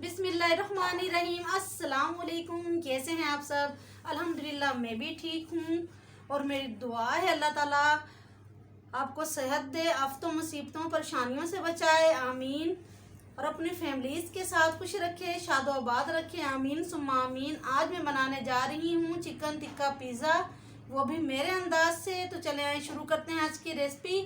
बिस्मिल्लाहिर्रहमानिर्रहीम। अस्सलाम वालेकुम। कैसे हैं आप सब? अल्हम्दुलिल्लाह मैं भी ठीक हूँ और मेरी दुआ है अल्लाह ताला आपको सेहत दे, आफतों मुसीबतों परेशानियों से बचाए, आमीन। और अपनी फैमिलीज के साथ खुश रखे, शादोआबाद रखे, आमीन सुम्मा आमीन। आज मैं बनाने जा रही हूँ चिकन टिक्का पिज़्ज़ा, वो भी मेरे अंदाज से। तो चले आए शुरू करते हैं आज की रेसिपी।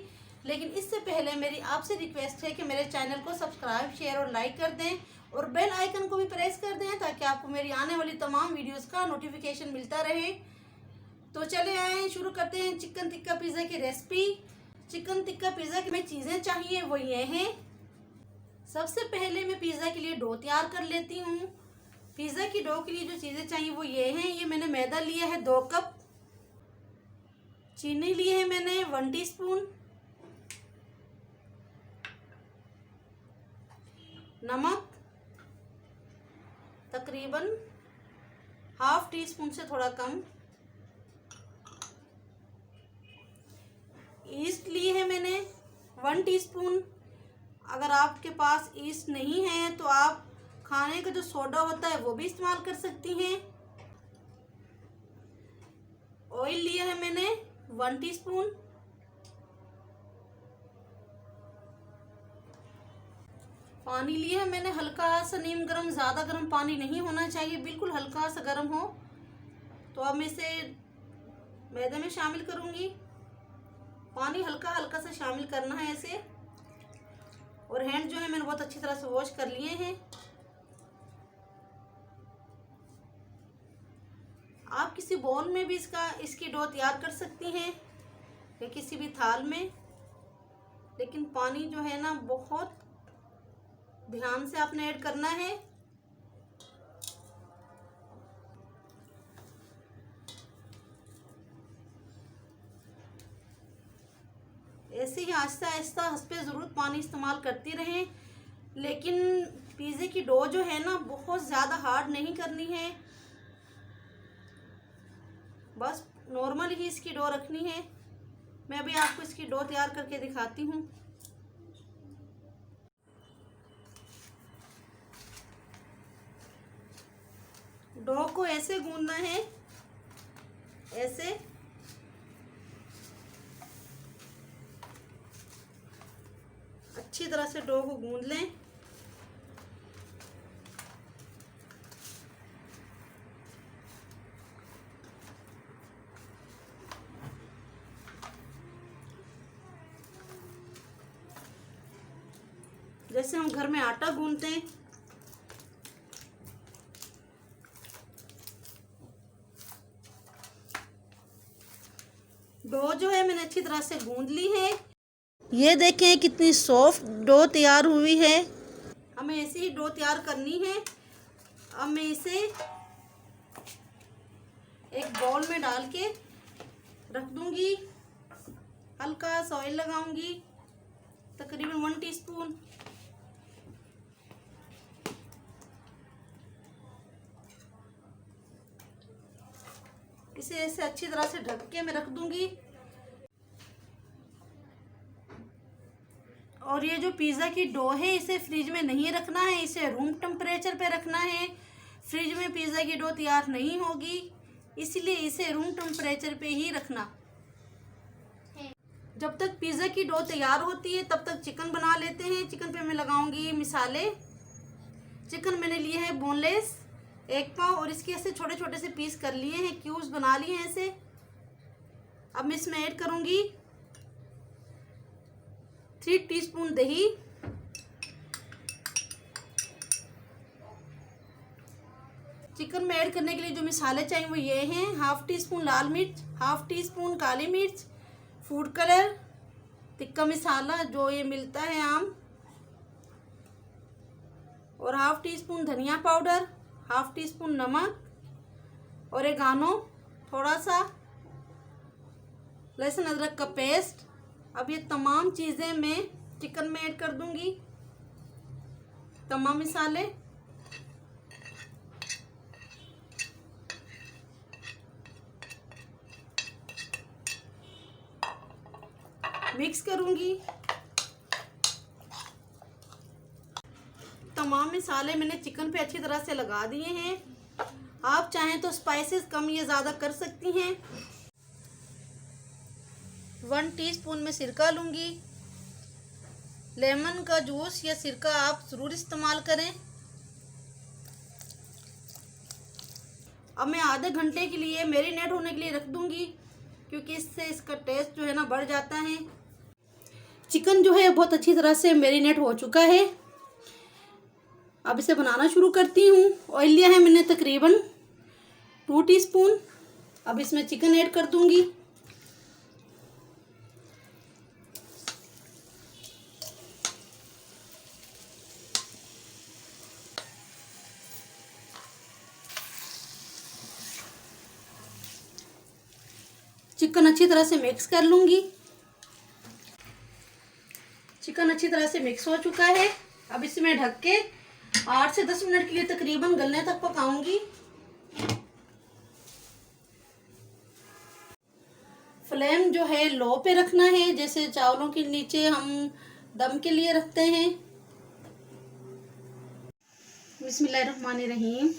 लेकिन इससे पहले मेरी आपसे रिक्वेस्ट है कि मेरे चैनल को सब्सक्राइब, शेयर और लाइक कर दें और बेल आइकन को भी प्रेस कर दें ताकि आपको मेरी आने वाली तमाम वीडियोस का नोटिफिकेशन मिलता रहे। तो चले आए शुरू करते हैं चिकन टिक्का पिज़्ज़ा की रेसिपी। चिकन टिक्का पिज़्ज़ा की में चीज़ें चाहिए वो ये हैं। सबसे पहले मैं पिज़्ज़ा के लिए डो तैयार कर लेती हूँ। पिज़्ज़ा की डो के लिए जो चीज़ें चाहिए वो ये हैं। ये मैंने मैदा लिया है 2 कप, चीनी ली है मैंने 1 टीस्पून, नमक तकरीबन ½ टीस्पून से थोड़ा कम, ईस्ट ली है मैंने 1 टीस्पून। अगर आपके पास ईस्ट नहीं है तो आप खाने का जो सोडा होता है वो भी इस्तेमाल कर सकती हैं। ऑयल लिया है मैंने 1 टीस्पून, पानी लिया है मैंने हल्का सा नीम गर्म, ज़्यादा गर्म पानी नहीं होना चाहिए, बिल्कुल हल्का सा गर्म हो। तो अब मैं इसे मैदे में शामिल करूँगी। पानी हल्का हल्का सा शामिल करना है ऐसे। और हैंड जो है मैंने बहुत अच्छी तरह से वॉश कर लिए हैं। आप किसी बाउल में भी इसकी डो तैयार कर सकती हैं या किसी भी थाल में, लेकिन पानी जो है ना बहुत ध्यान से आपने ऐड करना है। ऐसे ही आहिस्ता आहिस्ता हस्बे ज़रूरत पानी इस्तेमाल करती रहें। लेकिन पिज़्ज़े की डो जो है ना बहुत ज़्यादा हार्ड नहीं करनी है, बस नॉर्मल ही इसकी डो रखनी है। मैं अभी आपको इसकी डो तैयार करके दिखाती हूँ। डो को ऐसे गूंदना है, ऐसे। अच्छी तरह से डो को गूंद लें। जैसे हम घर में आटा गूंदते हैं। डो जो है मैंने अच्छी तरह से गूंद ली है। ये देखें कितनी सॉफ्ट डो तैयार हुई है। हमें ऐसी ही डो तैयार करनी है। अब मैं इसे एक बाउल में डाल के रख दूंगी। हल्का सा ऑयल लगाऊंगी, तकरीबन 1 टीस्पून। इसे ऐसे अच्छी तरह से ढक के मैं रख दूंगी। और ये जो पिज़्ज़ा की डो है इसे फ्रिज में नहीं रखना है, इसे रूम टेम्परेचर पे रखना है। फ्रिज में पिज़्ज़ा की डो तैयार नहीं होगी, इसलिए इसे रूम टेम्परेचर पे ही रखना। जब तक पिज़्ज़ा की डो तैयार होती है तब तक चिकन बना लेते हैं। चिकन पे मैं लगाऊंगी मिसाले। चिकन मैंने लिए है बोनलेस 1 पाव और इसके ऐसे छोटे छोटे से पीस कर लिए हैं, क्यूब्स बना लिए हैं ऐसे। अब मैं इसमें ऐड करूंगी 3 टीस्पून दही, चिकन में ऐड करने के लिए जो मसाले चाहिए वो ये हैं। ½ टीस्पून लाल मिर्च, ½ टीस्पून काली मिर्च, फूड कलर, टिक्का मसाला जो ये मिलता है आम, और ½ टीस्पून धनिया पाउडर, ½ टीस्पून नमक, ओरिगानो थोड़ा सा, लहसुन अदरक का पेस्ट। अब ये तमाम चीज़ें मैं चिकन में ऐड कर दूंगी, तमाम मसाले। मिक्स करूंगी। तमाम मसाले मैंने चिकन पे अच्छी तरह से लगा दिए हैं। आप चाहें तो स्पाइसेस कम या ज़्यादा कर सकती हैं। 1 टीस्पून में सिरका लूँगी। लेमन का जूस या सिरका आप ज़रूर इस्तेमाल करें। अब मैं आधे घंटे के लिए मैरिनेट होने के लिए रख दूँगी, क्योंकि इससे इसका टेस्ट जो है ना बढ़ जाता है। चिकन जो है बहुत अच्छी तरह से मैरिनेट हो चुका है। अब इसे बनाना शुरू करती हूँ। ऑयल लिया है मैंने तकरीबन 2 टीस्पून। अब इसमें चिकन ऐड कर दूँगी। चिकन अच्छी तरह से मिक्स कर लूँगी। चिकन अच्छी तरह से मिक्स हो चुका है। अब इसमें ढक के 8 से 10 मिनट के लिए तकरीबन गलने तक पकाऊंगी। फ्लेम जो है लो पे रखना है, जैसे चावलों के नीचे हम दम के लिए रखते हैं। बिस्मिल्लाहिर्रहमानिर्रहीम।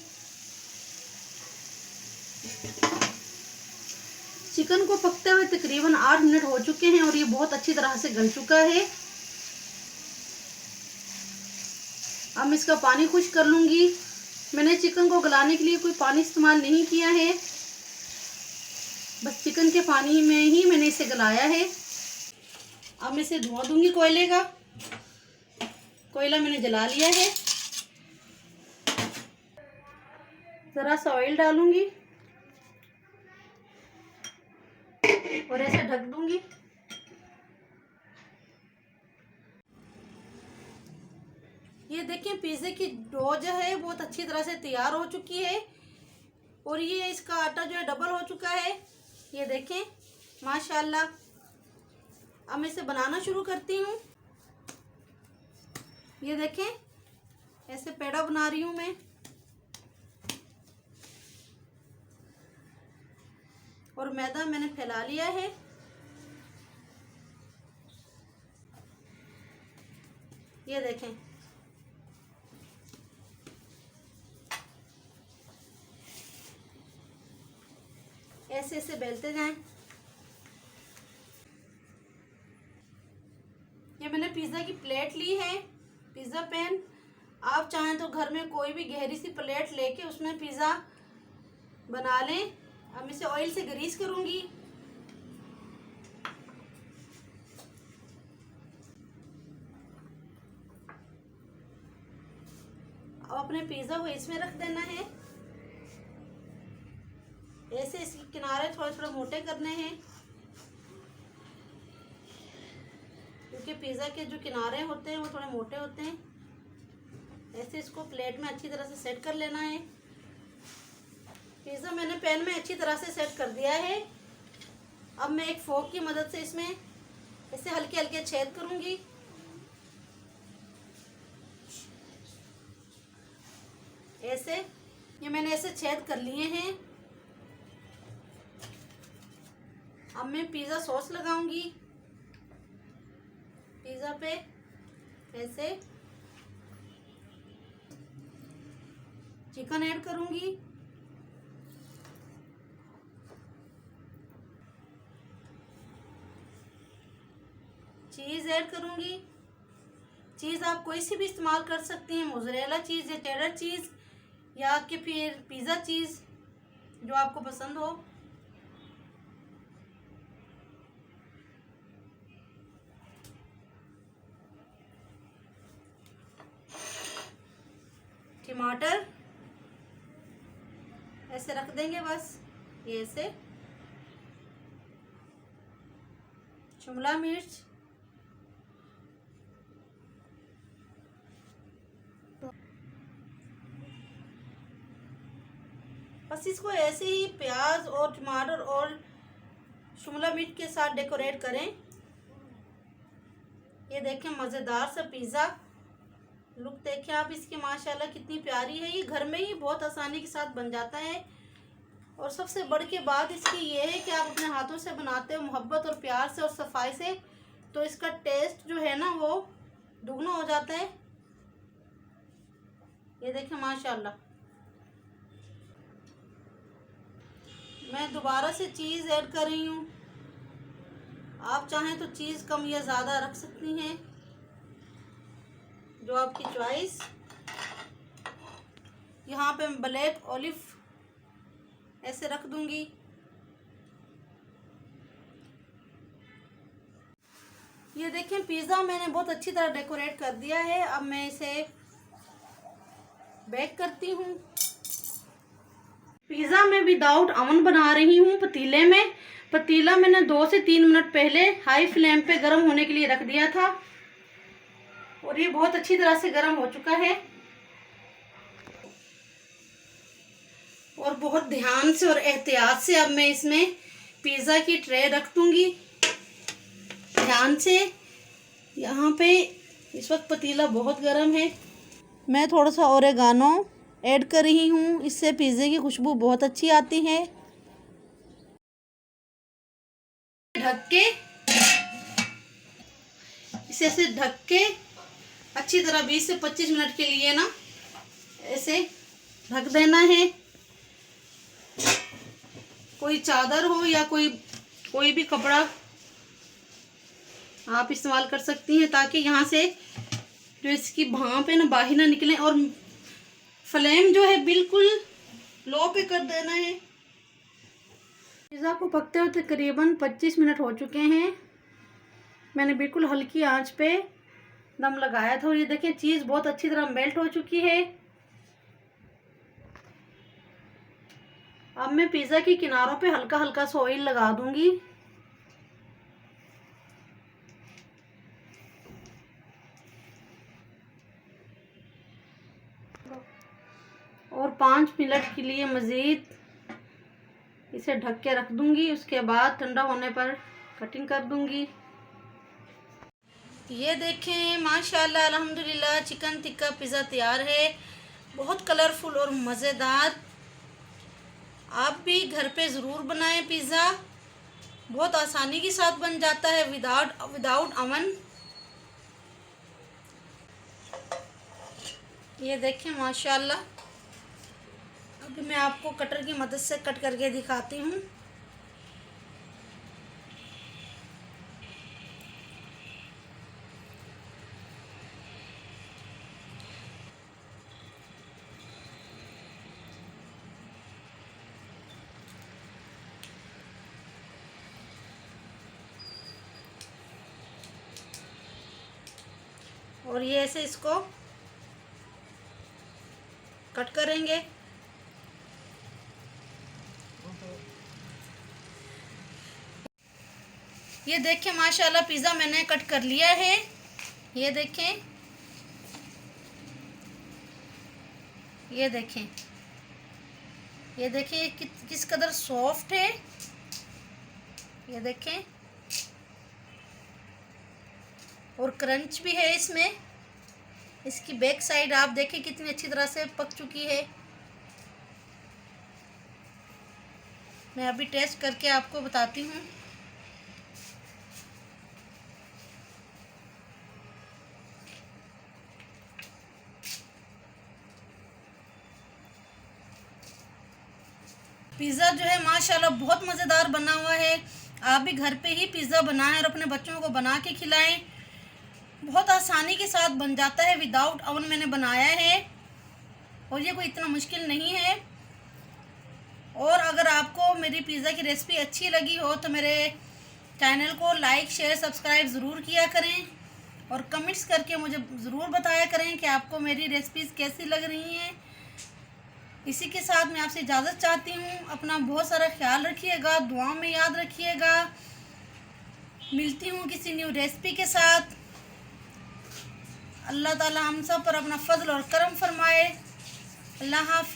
चिकन को पकते हुए तकरीबन 8 मिनट हो चुके हैं और ये बहुत अच्छी तरह से गल चुका है। अब इसका पानी खुश कर लूँगी। मैंने चिकन को गलाने के लिए कोई पानी इस्तेमाल नहीं किया है, बस चिकन के पानी में ही मैंने इसे गलाया है। अब मैं इसे धुआं दूंगी कोयले का। कोयला मैंने जला लिया है। ज़रा सा ऑयल डालूंगी और ऐसे ढक दूंगी। ये देखिए पिज़्ज़े की डो जो है बहुत अच्छी तरह से तैयार हो चुकी है और ये इसका आटा जो है डबल हो चुका है। ये देखें माशाल्लाह। अब मैं इसे बनाना शुरू करती हूँ। ये देखें ऐसे पेड़ा बना रही हूँ मैं। और मैदा मैंने फैला लिया है। ये देखें ऐसे ऐसे बेलते जाएं। ये मैंने पिज़्ज़ा की प्लेट ली है, पिज़्ज़ा पैन। आप चाहें तो घर में कोई भी गहरी सी प्लेट लेके उसमें पिज़्ज़ा बना लें। अब इसे ऑयल से ग्रीस करूंगी। अब अपने पिज़्ज़ा को इसमें रख देना है। ऐसे इसके किनारे थोड़े थोड़े मोटे करने हैं, क्योंकि पिज़्ज़ा के जो किनारे होते हैं वो थोड़े मोटे होते हैं। ऐसे इसको प्लेट में अच्छी तरह से सेट कर लेना है। पिज़्ज़ा मैंने पैन में अच्छी तरह से सेट कर दिया है। अब मैं एक फोर्क की मदद से इसमें ऐसे हल्के हल्के छेद करूंगी। ऐसे ये मैंने ऐसे छेद कर लिए हैं। अब मैं पिज़्ज़ा सॉस लगाऊंगी पिज़्ज़ा पे। ऐसे चिकन ऐड करूंगी। चीज़ ऐड करूंगी। चीज़ आप कोई सी भी इस्तेमाल कर सकती हैं, मोज़रेला चीज़ या चेडर चीज़ या कि फिर पिज़्ज़ा चीज़, जो आपको पसंद हो। टमाटर ऐसे रख देंगे बस। ये ऐसे शिमला मिर्च, बस इसको ऐसे ही प्याज और टमाटर और शिमला मिर्च के साथ डेकोरेट करें। ये देखें मज़ेदार सा पिज़्ज़ा लुक देखें आप इसकी, माशाल्लाह कितनी प्यारी है। ये घर में ही बहुत आसानी के साथ बन जाता है। और सबसे बढ़ के बात इसकी ये है कि आप अपने हाथों से बनाते हो मोहब्बत और प्यार से और सफाई से, तो इसका टेस्ट जो है ना वो दुगना हो जाता है। ये देखिए माशाल्लाह। मैं दोबारा से चीज़ ऐड कर रही हूँ। आप चाहें तो चीज़ कम या ज़्यादा रख सकती हैं, जो आपकी चॉइस। यहाँ पे मैं ब्लैक ऑलिव ऐसे रख दूंगी। ये देखें पिज़्ज़ा मैंने बहुत अच्छी तरह डेकोरेट कर दिया है। अब मैं इसे बेक करती हूँ। पिज़्ज़ा मैं विदाउट अवन बना रही हूँ पतीले में। पतीला मैंने 2 से 3 मिनट पहले हाई फ्लेम पे गर्म होने के लिए रख दिया था और ये बहुत अच्छी तरह से गर्म हो चुका है। और बहुत ध्यान से और एहतियात से अब मैं इसमें पिज़्ज़ा की ट्रे रख दूंगी। ध्यान से। यहाँ पे इस वक्त पतीला बहुत गर्म है। मैं थोड़ा सा ओरेगानो ऐड कर रही हूँ, इससे पिज़्ज़े की खुशबू बहुत अच्छी आती है। ढक के इसे ढक के अच्छी तरह 20 से 25 मिनट के लिए ना ऐसे ढक देना है। कोई चादर हो या कोई भी कपड़ा आप इस्तेमाल कर सकती हैं, ताकि यहाँ से जो इसकी भाप है ना बाहर ना निकले। और फ्लेम जो है बिल्कुल लो पे कर देना है। पिज़्ज़ा को पकते हुए तकरीबन 25 मिनट हो चुके हैं। मैंने बिल्कुल हल्की आंच पे दम लगाया था और ये देखिए चीज़ बहुत अच्छी तरह मेल्ट हो चुकी है। अब मैं पिज़्ज़ा की किनारों पे हल्का हल्का सा ऑयल लगा दूंगी। और 5 मिनट के लिए मज़ीद इसे ढक के रख दूंगी। उसके बाद ठंडा होने पर कटिंग कर दूंगी। ये देखें माशाल्लाह अल्हम्दुलिल्लाह चिकन टिक्का पिज़्ज़ा तैयार है। बहुत कलरफुल और मज़ेदार। आप भी घर पे ज़रूर बनाएं पिज़्ज़ा। बहुत आसानी के साथ बन जाता है विदाउट अवन। ये देखें माशाल्लाह। अभी मैं आपको कटर की मदद से कट करके दिखाती हूँ। और ये ऐसे इसको कट करेंगे। ये देखें माशाल्लाह पिज़्ज़ा मैंने कट कर लिया है। ये देखें, ये देखें, ये देखिए किस कदर सॉफ्ट है। ये देखें और क्रंच भी है इसमें। इसकी बैक साइड आप देखें कितनी अच्छी तरह से पक चुकी है। मैं अभी टेस्ट करके आपको बताती हूँ। पिज़्ज़ा जो है माशाल्लाह बहुत मज़ेदार बना हुआ है। आप भी घर पे ही पिज़्ज़ा बनाएं और अपने बच्चों को बना के खिलाएं। बहुत आसानी के साथ बन जाता है। विदाउट अवन मैंने बनाया है और ये कोई इतना मुश्किल नहीं है। और अगर आपको मेरी पिज़्ज़ा की रेसिपी अच्छी लगी हो तो मेरे चैनल को लाइक शेयर सब्सक्राइब ज़रूर किया करें और कमेंट्स करके मुझे ज़रूर बताया करें कि आपको मेरी रेसिपीज़ कैसी लग रही हैं। इसी के साथ मैं आपसे इजाज़त चाहती हूँ। अपना बहुत सारा ख्याल रखिएगा, दुआ में याद रखिएगा। मिलती हूँ किसी न्यू रेसिपी के साथ। अल्लाह ताला हम सब पर अपना फजल और करम फरमाए। अल्लाह हाफ़िज़।